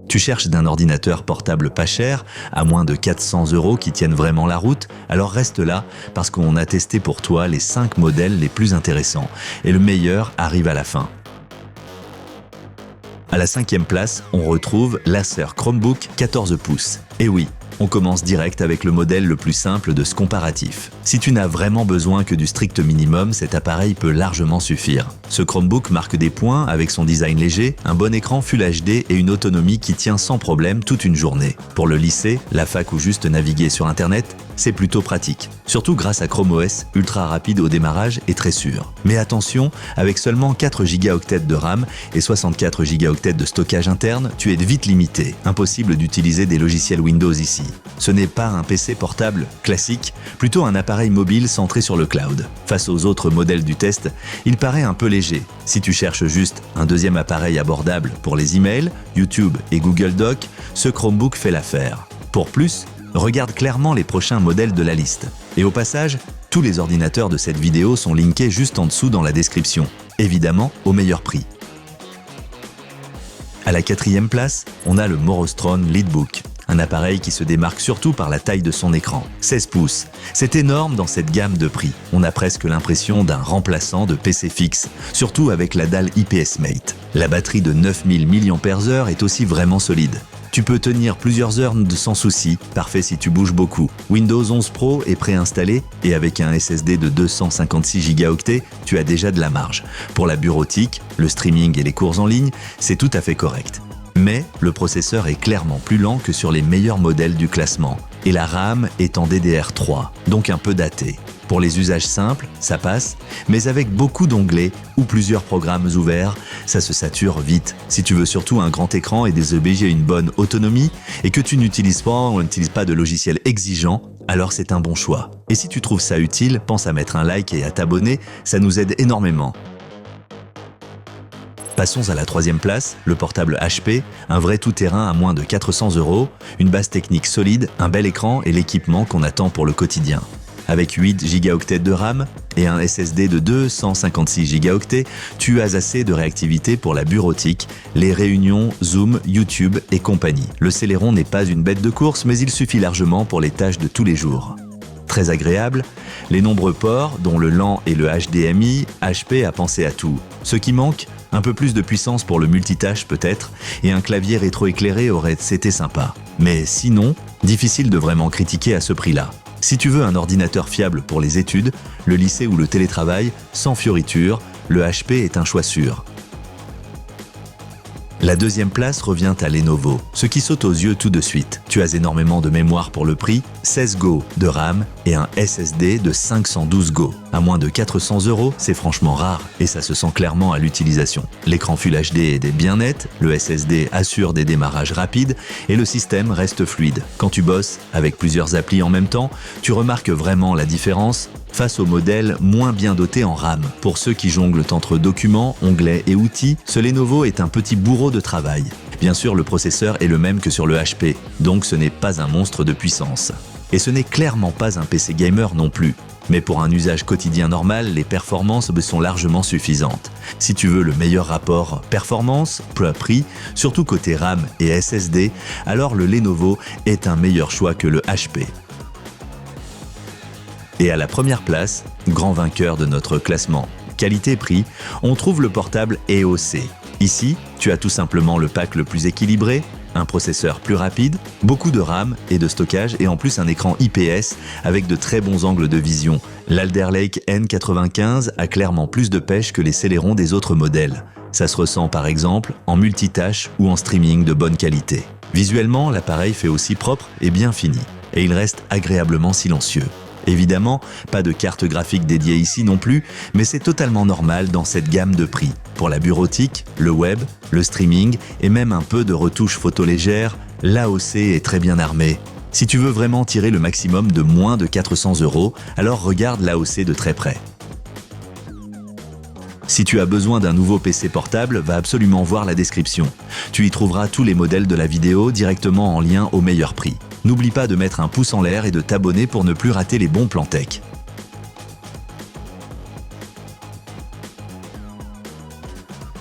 Tu cherches d'un ordinateur portable pas cher, à moins de 400 € qui tiennent vraiment la route? Alors reste là, parce qu'on a testé pour toi les 5 modèles les plus intéressants, et le meilleur arrive à la fin. À la 5e place, on retrouve l'Acer Chromebook 14 pouces. Et oui, on commence direct avec le modèle le plus simple de ce comparatif. Si tu n'as vraiment besoin que du strict minimum, cet appareil peut largement suffire. Ce Chromebook marque des points avec son design léger, un bon écran Full HD et une autonomie qui tient sans problème toute une journée. Pour le lycée, la fac ou juste naviguer sur Internet, c'est plutôt pratique. Surtout grâce à Chrome OS, ultra rapide au démarrage et très sûr. Mais attention, avec seulement 4 Go de RAM et 64 Go de stockage interne, tu es vite limité. Impossible d'utiliser des logiciels Windows ici. Ce n'est pas un PC portable classique, plutôt un appareil mobile centré sur le cloud. Face aux autres modèles du test, il paraît un peu léger. Si tu cherches juste un deuxième appareil abordable pour les emails, YouTube et Google Docs, ce Chromebook fait l'affaire. Pour plus, regarde clairement les prochains modèles de la liste. Et au passage, tous les ordinateurs de cette vidéo sont linkés juste en dessous dans la description, évidemment au meilleur prix. À la 4e place, on a le Morostron LeadBook. Un appareil qui se démarque surtout par la taille de son écran, 16 pouces. C'est énorme dans cette gamme de prix. On a presque l'impression d'un remplaçant de PC fixe, surtout avec la dalle IPS Mate. La batterie de 9000 mAh est aussi vraiment solide. Tu peux tenir plusieurs heures sans souci, parfait si tu bouges beaucoup. Windows 11 Pro est préinstallé et avec un SSD de 256 Go, tu as déjà de la marge. Pour la bureautique, le streaming et les cours en ligne, c'est tout à fait correct. Mais le processeur est clairement plus lent que sur les meilleurs modèles du classement. Et la RAM est en DDR3, donc un peu datée. Pour les usages simples, ça passe, mais avec beaucoup d'onglets ou plusieurs programmes ouverts, ça se sature vite. Si tu veux surtout un grand écran et des OBJ et une bonne autonomie, et que tu n'utilises pas de logiciel exigeant, alors c'est un bon choix. Et si tu trouves ça utile, pense à mettre un like et à t'abonner, ça nous aide énormément. Passons à la 3e place, le portable HP, un vrai tout-terrain à moins de 400 €, une base technique solide, un bel écran et l'équipement qu'on attend pour le quotidien. Avec 8 Go de RAM et un SSD de 256 Go, tu as assez de réactivité pour la bureautique, les réunions, Zoom, YouTube et compagnie. Le Celeron n'est pas une bête de course, mais il suffit largement pour les tâches de tous les jours. Très agréable, les nombreux ports, dont le LAN et le HDMI, HP a pensé à tout. Ce qui manque, un peu plus de puissance pour le multitâche peut-être, et un clavier rétroéclairé aurait été sympa. Mais sinon, difficile de vraiment critiquer à ce prix-là. Si tu veux un ordinateur fiable pour les études, le lycée ou le télétravail, sans fioriture, le HP est un choix sûr. La 2e place revient à Lenovo, ce qui saute aux yeux tout de suite. Tu as énormément de mémoire pour le prix, 16 Go de RAM et un SSD de 512 Go. À moins de 400 €, c'est franchement rare et ça se sent clairement à l'utilisation. L'écran Full HD est bien net, le SSD assure des démarrages rapides et le système reste fluide. Quand tu bosses avec plusieurs applis en même temps, tu remarques vraiment la différence face au modèle moins bien doté en RAM. Pour ceux qui jonglent entre documents, onglets et outils, ce Lenovo est un petit bourreau de travail. Bien sûr, le processeur est le même que sur le HP, donc ce n'est pas un monstre de puissance. Et ce n'est clairement pas un PC gamer non plus. Mais pour un usage quotidien normal, les performances sont largement suffisantes. Si tu veux le meilleur rapport performance-prix, surtout côté RAM et SSD, alors le Lenovo est un meilleur choix que le HP. Et à la première place, grand vainqueur de notre classement qualité-prix, on trouve le portable EOC. Ici, tu as tout simplement le pack le plus équilibré, un processeur plus rapide, beaucoup de RAM et de stockage et en plus un écran IPS avec de très bons angles de vision. L'Alder Lake N95 a clairement plus de pêche que les Celeron des autres modèles. Ça se ressent par exemple en multitâche ou en streaming de bonne qualité. Visuellement, l'appareil fait aussi propre et bien fini, et il reste agréablement silencieux. Évidemment, pas de carte graphique dédiée ici non plus, mais c'est totalement normal dans cette gamme de prix. Pour la bureautique, le web, le streaming et même un peu de retouches photo légères, l'AOC est très bien armé. Si tu veux vraiment tirer le maximum de moins de 400 €, alors regarde l'AOC de très près. Si tu as besoin d'un nouveau PC portable, va absolument voir la description. Tu y trouveras tous les modèles de la vidéo directement en lien au meilleur prix. N'oublie pas de mettre un pouce en l'air et de t'abonner pour ne plus rater les bons plans tech.